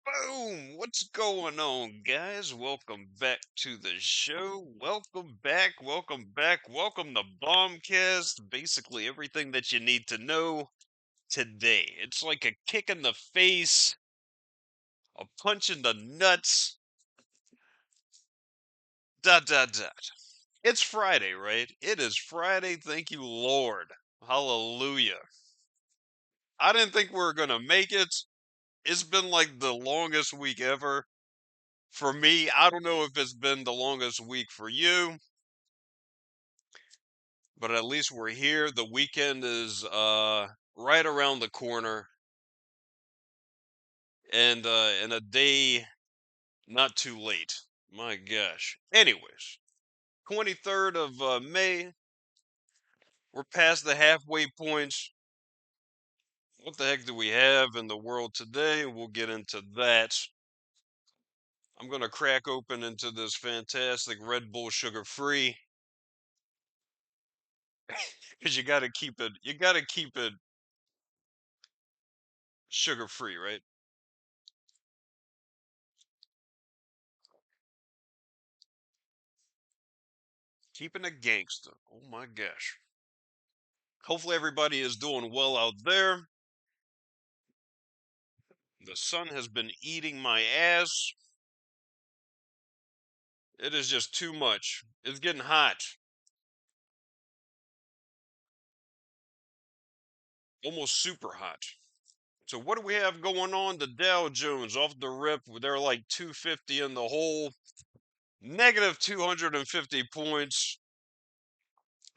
Boom! What's going on, guys? Welcome back to the show. Welcome back, welcome back, welcome to BombCast. Basically, everything that you need to know today. It's like a kick in the face, a punch in the nuts, dot, dot, dot. It's Friday, right? It is Friday. Thank you, Lord. Hallelujah. I didn't think we were going to make it. It's been like the longest week ever. For me, I don't know if it's been the longest week for you, but at least we're here. The weekend is right around the corner, and a day not too late. My gosh. Anyways, 23rd of May, we're past the halfway points. What the heck do we have in the world today? We'll get into that. I'm gonna crack open into this fantastic Red Bull sugar free because you gotta keep it sugar free, right? Keeping a gangster. Oh my gosh. Hopefully everybody is doing well out there. The sun has been eating my ass. It is just too much. It's getting hot. Almost super hot. So what do we have going on? The Dow Jones off the rip. They're like 250 in the hole. Negative 250 points.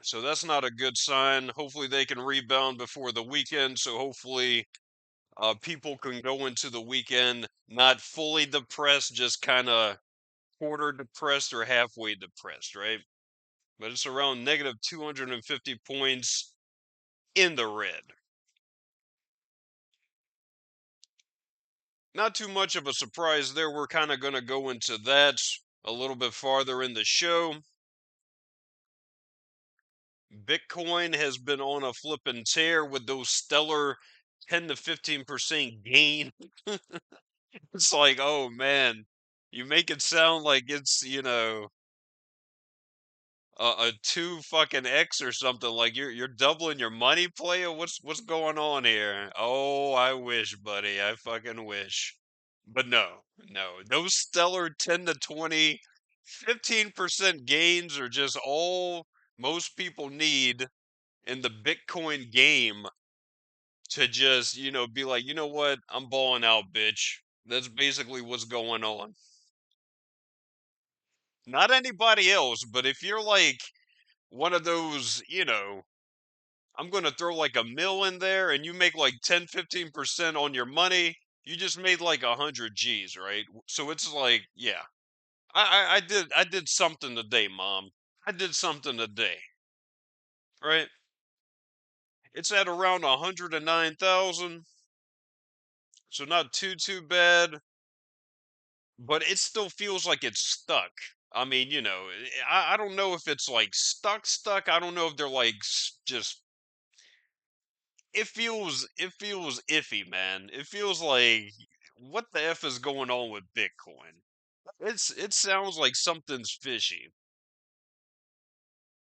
So that's not a good sign. Hopefully they can rebound before the weekend. So hopefully people can go into the weekend not fully depressed, just kind of quarter depressed or halfway depressed, right? But it's around negative 250 points in the red. Not too much of a surprise there. We're kind of going to go into that a little bit farther in the show. Bitcoin has been on a flippin' tear with those stellar 10 to 15% gain. It's like, oh man, you make it sound like it's, a two fucking X or something. Like you're doubling your money, player. What's going on here? Oh, I wish, buddy. I fucking wish. But no, no. Those stellar 10 to 20, 15% gains are just all most people need in the Bitcoin game to just, be like, you know what? I'm balling out, bitch. That's basically what's going on. Not anybody else, but if you're like one of those, I'm going to throw like a mill in there and you make like 10, 15% on your money, you just made like 100 G's, right? So it's like, yeah, I did something today, mom. I did something today, right? It's at around 109,000, so not too bad, but it still feels like it's stuck. I mean, I don't know if it's like stuck. I don't know if they're like just it feels iffy, man. It feels like what the F is going on with Bitcoin? It sounds like something's fishy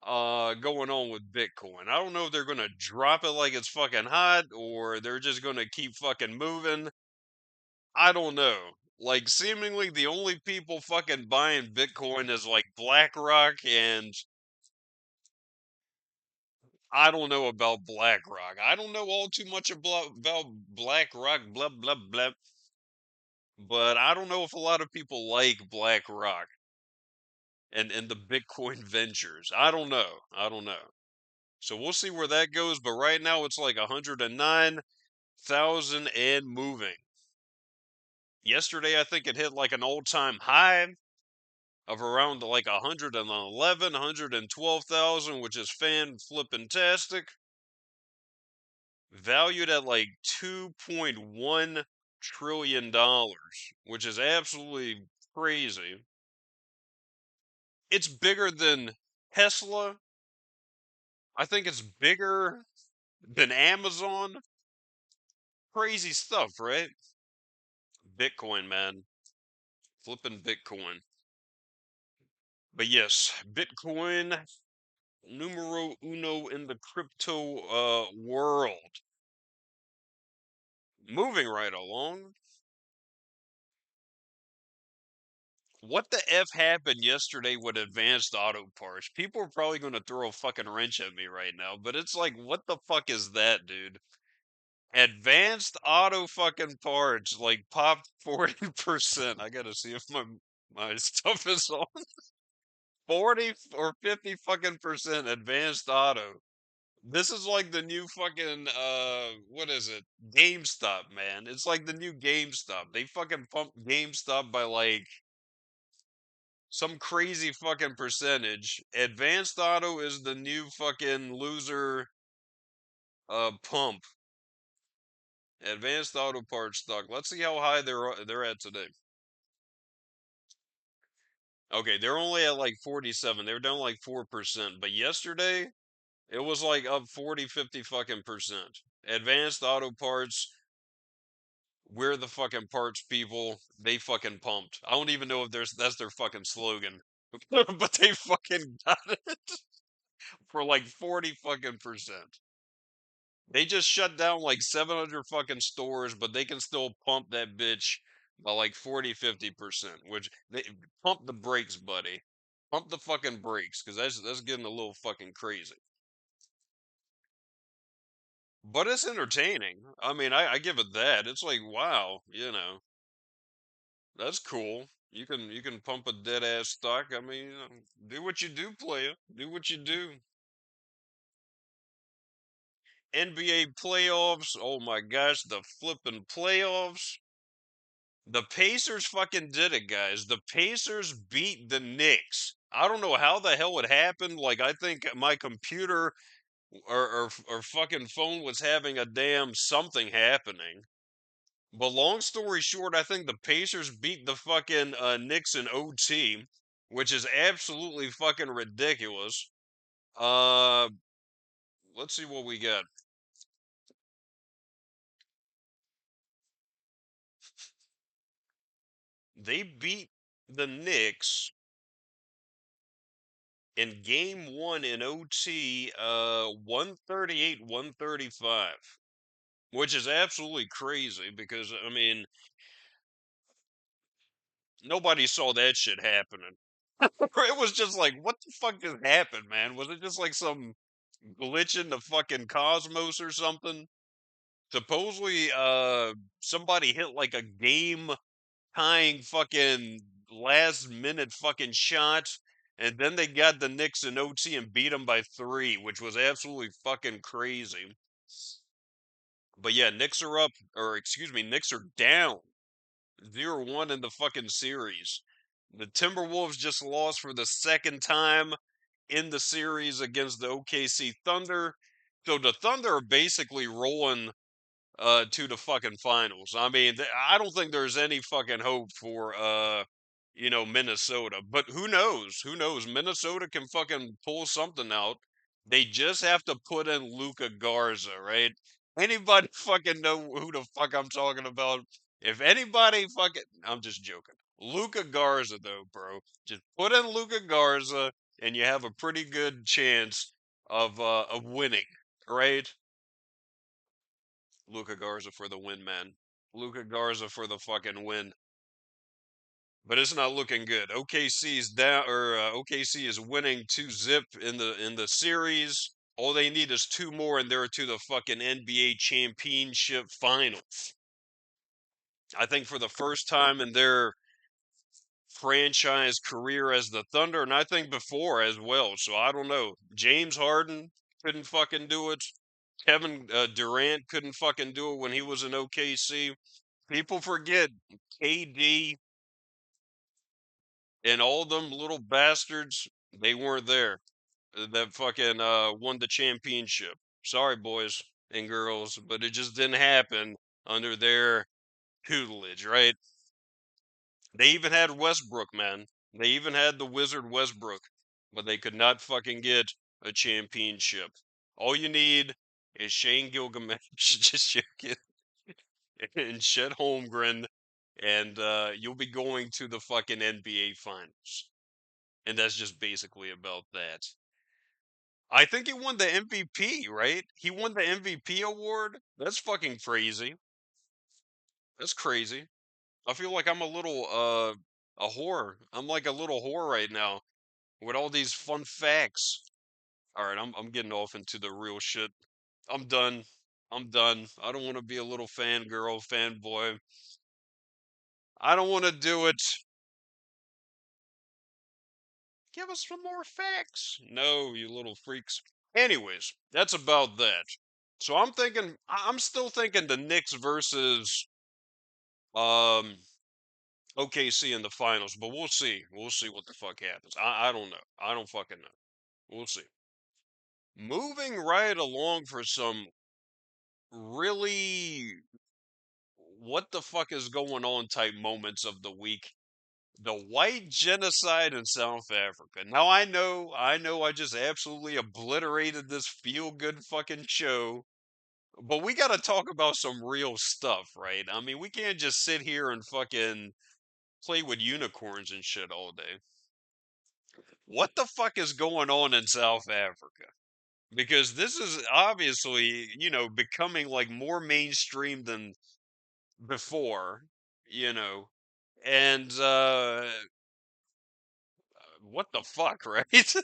going on with Bitcoin. I don't know if they're gonna drop it like it's fucking hot or they're just gonna keep fucking moving. I don't know. Like seemingly the only people fucking buying Bitcoin is like BlackRock and I don't know about BlackRock. I don't know all too much about BlackRock, blah blah blah. But I don't know if a lot of people like BlackRock and the Bitcoin ventures. I don't know. I don't know. So we'll see where that goes. But right now it's like 109,000 and moving. Yesterday I think it hit like an all-time high of around like 111, 112,000, which is fan flippin' tastic. Valued at like $2.1 trillion, which is absolutely crazy. It's bigger than Tesla. I think it's bigger than Amazon. Crazy stuff, right? Bitcoin, man. Flipping Bitcoin. But yes, Bitcoin numero uno in the crypto world. Moving right along. What the F happened yesterday with advanced auto parts? People are probably going to throw a fucking wrench at me right now, but it's like, what the fuck is that, dude? Advanced auto fucking parts, like popped 40%. I gotta see if my stuff is on 40 or 50 fucking percent advanced auto. This is like the new fucking what is it? GameStop, man. It's like the new GameStop. They fucking pumped GameStop by like some crazy fucking percentage. Advanced Auto is the new fucking loser pump. Advanced Auto Parts stock. Let's see how high they're at today. Okay, they're only at like 47. They're down like 4%, but yesterday it was like up 40, 50 fucking percent. Advanced Auto Parts, we're the fucking parts people. They fucking pumped. I don't even know if that's their fucking slogan. But they fucking got it for like 40 fucking percent. They just shut down like 700 fucking stores, but they can still pump that bitch by like 40, 50%, which they pump the brakes, buddy. Pump the fucking brakes, because that's getting a little fucking crazy. But it's entertaining. I mean, I give it that. It's like, wow, that's cool. You can pump a dead ass stock. I mean, do what you do, player. Do what you do. NBA playoffs. Oh my gosh, the flipping playoffs. The Pacers fucking did it, guys. The Pacers beat the Knicks. I don't know how the hell it happened. Like, I think my computer or fucking phone was having a damn something happening. But long story short, I think the Pacers beat the fucking Knicks in OT, which is absolutely fucking ridiculous. Uh, let's see what we got. They beat the Knicks in game one in OT, 138, 135, which is absolutely crazy because, I mean, nobody saw that shit happening. It was just like, what the fuck just happened, man? Was it just like some glitch in the fucking cosmos or something? Supposedly, somebody hit like a game tying fucking last minute fucking shot, and then they got the Knicks in OT and beat them by 3, which was absolutely fucking crazy. But yeah, Knicks are up, or excuse me, Knicks are down 0-1 in the fucking series. The Timberwolves just lost for the second time in the series against the OKC Thunder. So the Thunder are basically rolling to the fucking finals. I mean, I don't think there's any fucking hope for Minnesota. But who knows? Who knows? Minnesota can fucking pull something out. They just have to put in Luca Garza, right? Anybody fucking know who the fuck I'm talking about? If anybody fucking, I'm just joking. Luca Garza, though, bro. Just put in Luca Garza, and you have a pretty good chance of winning, right? Luca Garza for the win, man. Luca Garza for the fucking win. But it's not looking good. OKC's down, or OKC is winning 2-zip in the series. All they need is two more, and they're to the fucking NBA championship finals. I think for the first time in their franchise career as the Thunder, and I think before as well. So I don't know. James Harden couldn't fucking do it. Kevin Durant couldn't fucking do it when he was in OKC. People forget KD and all them little bastards, they weren't there. That fucking won the championship. Sorry, boys and girls, but it just didn't happen under their tutelage, right? They even had Westbrook, man. They even had the wizard Westbrook, but they could not fucking get a championship. All you need is Shane Gilgamesh, just joking, and Chet Holmgren, and you'll be going to the fucking NBA finals. And that's just basically about that. I think he won the MVP, right? He won the MVP award. That's fucking crazy. That's crazy. I feel like I'm a whore. I'm like a little whore right now with all these fun facts. All right, I'm getting off into the real shit. I'm done. I'm done. I don't want to be a little fangirl, fanboy. I don't want to do it. Give us some more facts. No, you little freaks. Anyways, that's about that. So I'm still thinking the Knicks versus um OKC in the finals, but we'll see. We'll see what the fuck happens. I don't know. I don't fucking know. We'll see. Moving right along for some really what the fuck is going on type moments of the week. The white genocide in South Africa. Now I just absolutely obliterated this feel good fucking show, but we got to talk about some real stuff, right? I mean, we can't just sit here and fucking play with unicorns and shit all day. What the fuck is going on in South Africa? Because this is obviously, becoming like more mainstream than before, you know. And what the fuck, right?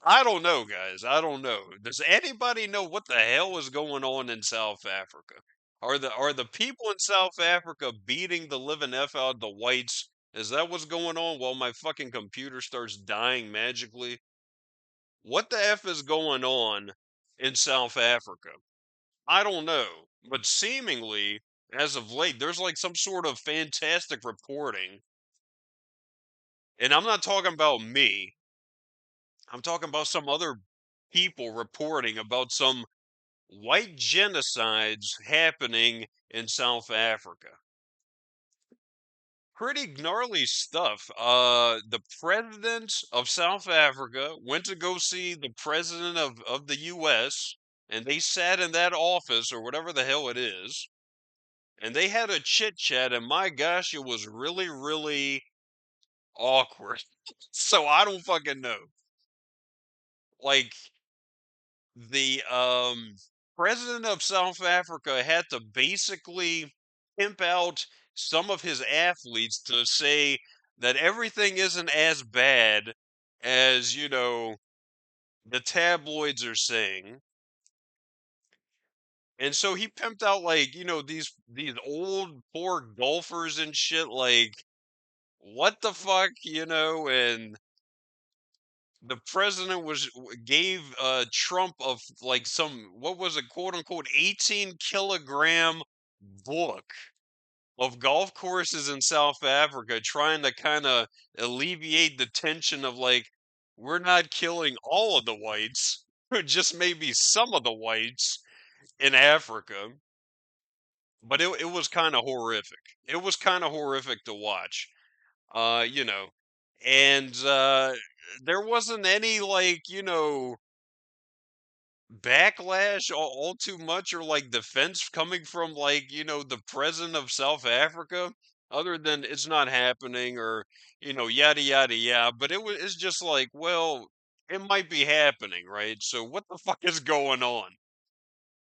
I don't know, guys. I don't know. Does anybody know what the hell is going on in South Africa? Are the people in South Africa beating the living F out of the whites? Is that what's going on while my fucking computer starts dying magically? What the F is going on in South Africa? I don't know. But seemingly, as of late, there's like some sort of fantastic reporting. And I'm not talking about me. I'm talking about some other people reporting about some white genocides happening in South Africa. Pretty gnarly stuff. The president of South Africa went to go see the president of the US, and they sat in that office or whatever the hell it is, and they had a chit chat, and my gosh, it was really, really awkward. So I don't fucking know. Like, the president of South Africa had to basically pimp out some of his athletes to say that everything isn't as bad as, the tabloids are saying. And so he pimped out like, these old poor golfers and shit like what the fuck, and the president gave Trump of like some what was it, quote unquote 18-kilogram book of golf courses in South Africa, trying to kind of alleviate the tension of like we're not killing all of the whites, just maybe some of the whites in Africa. But it was kind of horrific. It was kind of horrific to watch. You know, and there wasn't any like backlash all too much or like defense coming from like the president of South Africa, other than it's not happening or yada yada yada. But it's just like, well, it might be happening, right? So what the fuck is going on?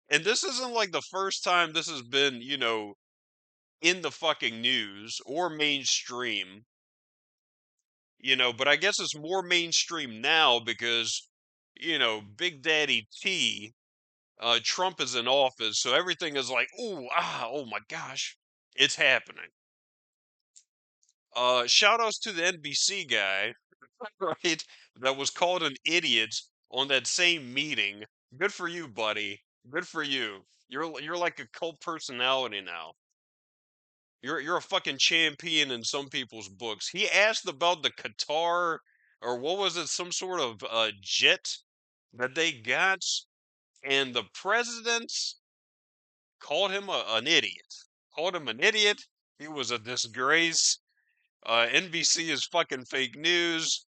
And this isn't like the first time this has been in the fucking news or mainstream. But I guess it's more mainstream now because Big Daddy T, Trump is in office, so everything is like, oh my gosh, it's happening. Shout outs to the NBC guy, right? That was called an idiot on that same meeting. Good for you, buddy. Good for you. You're like a cult personality now. You're a fucking champion in some people's books. He asked about the Qatar or what was it, some sort of jet that they got, and the president called him an idiot. Called him an idiot. He was a disgrace. NBC is fucking fake news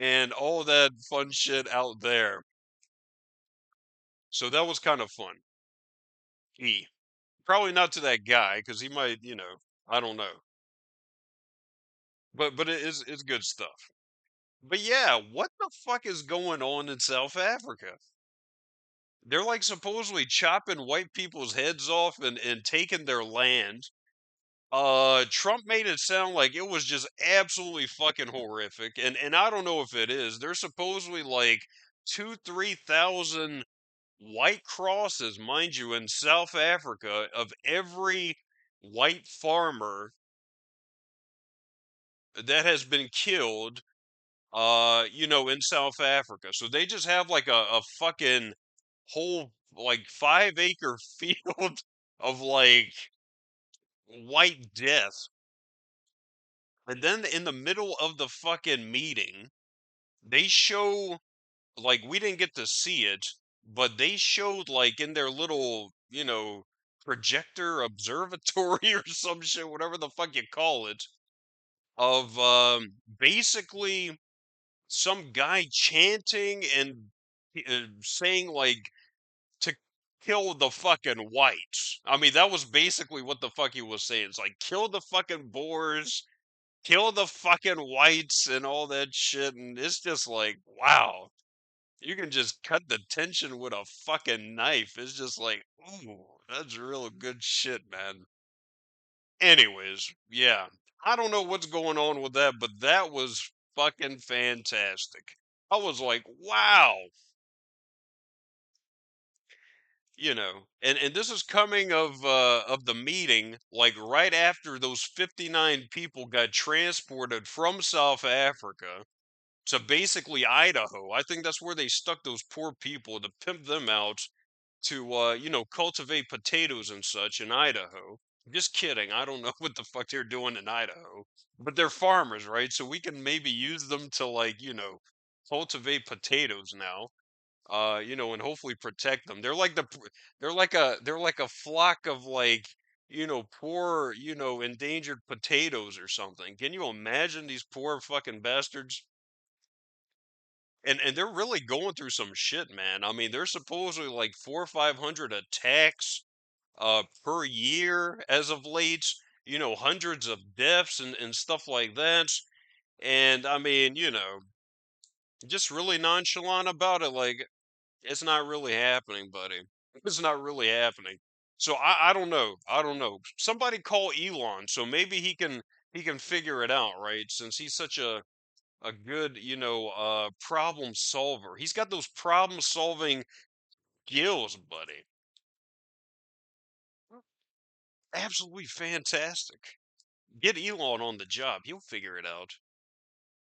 and all that fun shit out there. So that was kind of fun. He probably not to that guy because he might. I don't know, but it's good stuff. But yeah, what the fuck is going on in South Africa? They're like supposedly chopping white people's heads off and taking their land. Trump made it sound like it was just absolutely fucking horrific, and I don't know if it is. There's supposedly like 3,000 white crosses, mind you, in South Africa of every white farmer that has been killed, in South Africa. So they just have like a fucking whole like 5 acre field of like white death. And then in the middle of the fucking meeting, they show like we didn't get to see it, but they showed like in their little, projector observatory or some shit, whatever the fuck you call it, of basically some guy chanting and saying like to kill the fucking whites. I mean, that was basically what the fuck he was saying. It's like kill the fucking Boers, kill the fucking whites, and all that shit. And it's just like, wow, you can just cut the tension with a fucking knife. It's just like, ooh, that's real good shit, man. Anyways, yeah, I don't know what's going on with that, but that was fucking fantastic. I was like, wow, and this is coming of the meeting like right after those 59 people got transported from South Africa to basically Idaho. I think that's where they stuck those poor people to pimp them out to cultivate potatoes and such in Idaho. Just kidding. I don't know what the fuck they're doing in Idaho. But they're farmers, right? So we can maybe use them to like, cultivate potatoes now. And hopefully protect them. They're like a flock of like, poor, endangered potatoes or something. Can you imagine these poor fucking bastards? And they're really going through some shit, man. I mean, there's supposedly like 400 or 500 attacks per year as of late. Hundreds of deaths and stuff like that. And I mean, just really nonchalant about it. Like it's not really happening, buddy. It's not really happening. So I don't know. I don't know. Somebody call Elon so maybe he can figure it out, right? Since he's such a good, problem solver. He's got those problem solving skills, buddy. Absolutely fantastic. Get Elon on the job. He'll figure it out.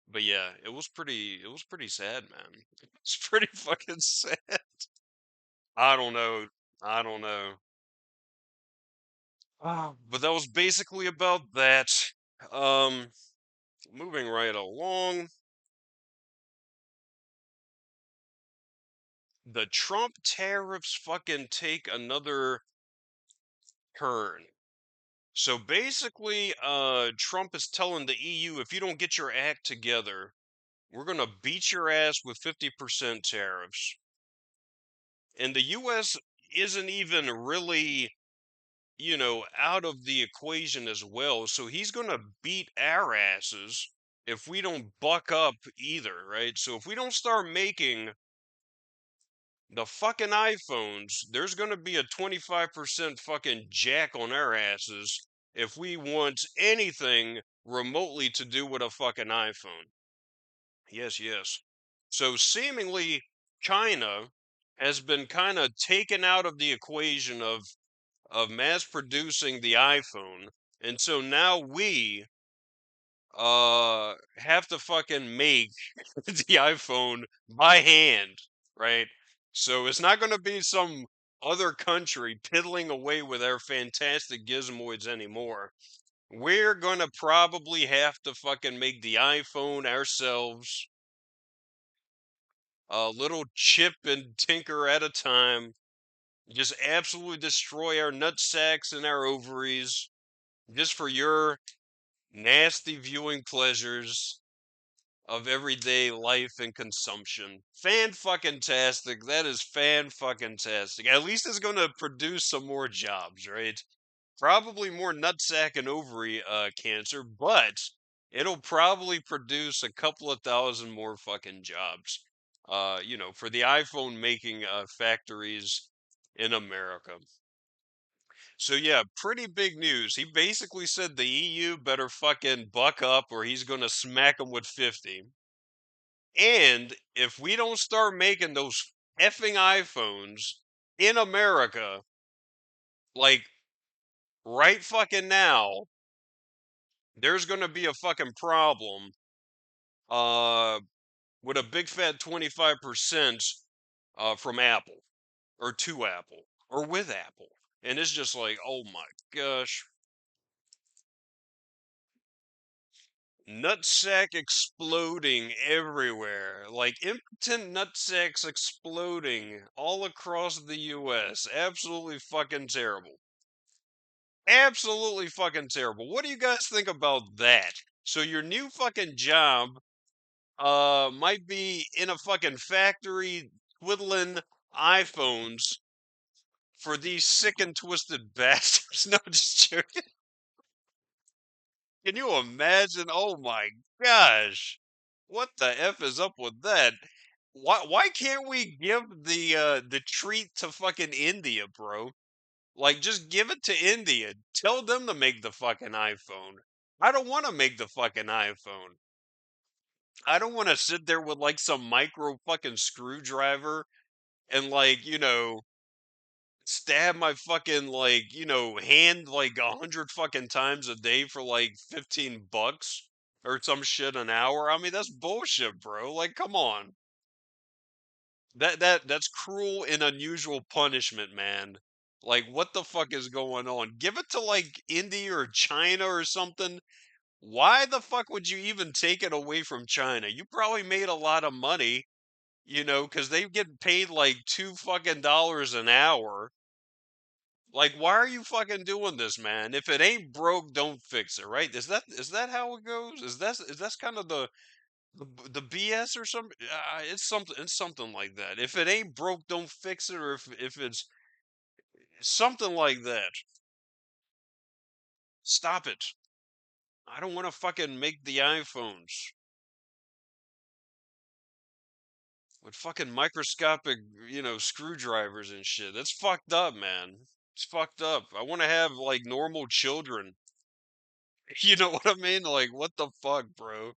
But yeah, it was pretty sad, man. It's pretty fucking sad. I don't know. I don't know. But that was basically about that. Um, moving right along, the Trump tariffs fucking take another turn. So basically, Trump is telling the EU if you don't get your act together, we're gonna beat your ass with 50% tariffs. And the US isn't even really, out of the equation as well. So he's gonna beat our asses if we don't buck up either, right? So if we don't start making the fucking iPhones, there's gonna be a 25% fucking jack on our asses if we want anything remotely to do with a fucking iPhone. Yes, yes. So seemingly China has been kind of taken out of the equation of mass producing the iPhone. And so now we have to fucking make the iPhone by hand, right? So it's not going to be some other country piddling away with our fantastic gizmoids anymore. We're going to probably have to fucking make the iPhone ourselves, a little chip and tinker at a time. Just absolutely destroy our nut sacks and our ovaries just for your nasty viewing pleasures of everyday life and consumption. Fan fucking tastic. That is fan fucking tastic. At least it's gonna produce some more jobs, right? Probably more nutsack and ovary cancer, but it'll probably produce a couple of thousand more fucking jobs. For the iPhone making factories in America. So yeah, pretty big news. He basically said the EU better fucking buck up or he's gonna smack them with 50. And if we don't start making those effing iPhones in America, like right fucking now, there's gonna be a fucking problem uh with a big fat 25% from Apple or to Apple or with Apple. And it's just like, oh my gosh. Nutsack exploding everywhere. Like impotent nutsacks exploding all across the US. Absolutely fucking terrible. Absolutely fucking terrible. What do you guys think about that? So your new fucking job might be in a fucking factory twiddling iPhones for these sick and twisted bastards. No, just joking. Can you imagine? Oh my gosh. What the F is up with that? Why can't we give the treat to fucking India, bro? Like just give it to India. Tell them to make the fucking iPhone. I don't want to make the fucking iPhone. I don't want to sit there with like some micro fucking screwdriver and like, stab my fucking like, hand like 100 fucking times a day for like 15 bucks or some shit an hour. I mean, that's bullshit, bro. Like, come on. That's cruel and unusual punishment, man. Like, what the fuck is going on? Give it to like India or China or something. Why the fuck would you even take it away from China? You probably made a lot of money, because they get paid like $2 fucking an hour. Like, why are you fucking doing this, man? If it ain't broke, don't fix it, right? Is that how it goes? Is that kind of the BS or something? It's something like that. If it ain't broke, don't fix it, or if it's something like that, stop it. I don't want to fucking make the iPhones with fucking microscopic, screwdrivers and shit. That's fucked up, man. It's fucked up. I want to have like normal children. You know what I mean? Like, what the fuck, bro?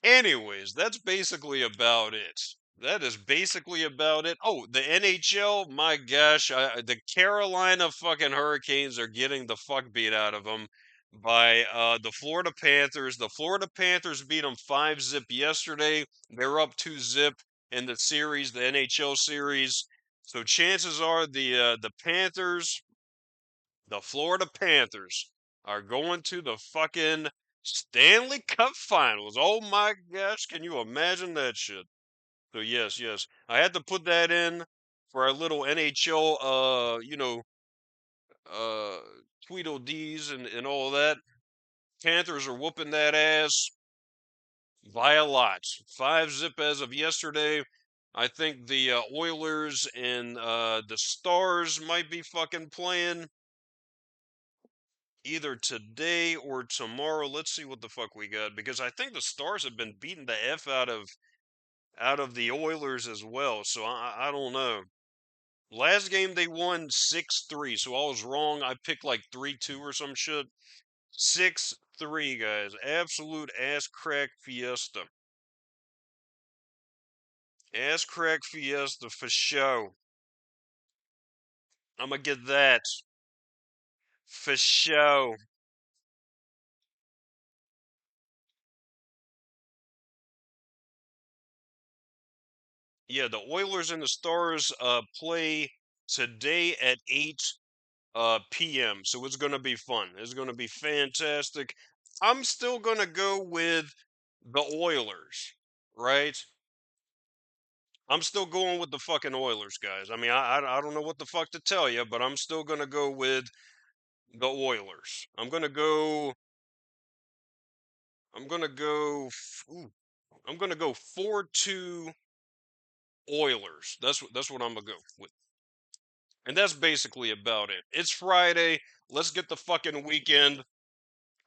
Anyways, that's basically about it. That is basically about it. Oh, the NHL, my gosh, the Carolina fucking Hurricanes are getting the fuck beat out of them by the Florida Panthers. The Florida Panthers beat them 5-zip yesterday. They're up 2-zip in the series, the NHL series. So chances are the Panthers, the Florida Panthers, are going to the fucking Stanley Cup Finals. Oh my gosh, can you imagine that shit? So yes, yes, I had to put that in for our little NHL, uh, Tweedledees and all that. Panthers are whooping that ass by a lot. 5-zip as of yesterday. I think the Oilers and the Stars might be fucking playing either today or tomorrow. Let's see what the fuck we got because I think the Stars have been beating the F out of the Oilers as well. So I don't know. Last game they won 6-3, so I was wrong. I picked like 3-2 or some shit. 6-3, guys. Absolute ass crack fiesta. Ass crack fiesta for show. I'm gonna get that for show. Yeah, the Oilers and the Stars play today at 8 p.m. So it's gonna be fun. It's gonna be fantastic. I'm still gonna go with the Oilers, right? I'm still going with the fucking Oilers, guys. I mean, I don't know what the fuck to tell you, but I'm still gonna go with the Oilers. I'm gonna go. Ooh, I'm gonna go 4-2 Oilers. That's what I'm gonna go with. And that's basically about it. It's Friday. Let's get the fucking weekend.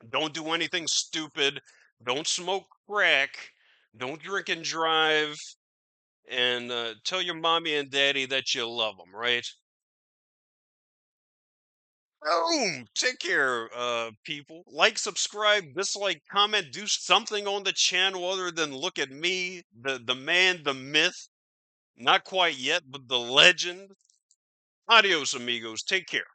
Don't do anything stupid. Don't smoke crack. Don't drink and drive. And tell your mommy and daddy that you love them, right? Boom! Take care, people. Like, subscribe, dislike, comment, do something on the channel other than look at me, the man, the myth. Not quite yet, but the legend. Adios, amigos. Take care.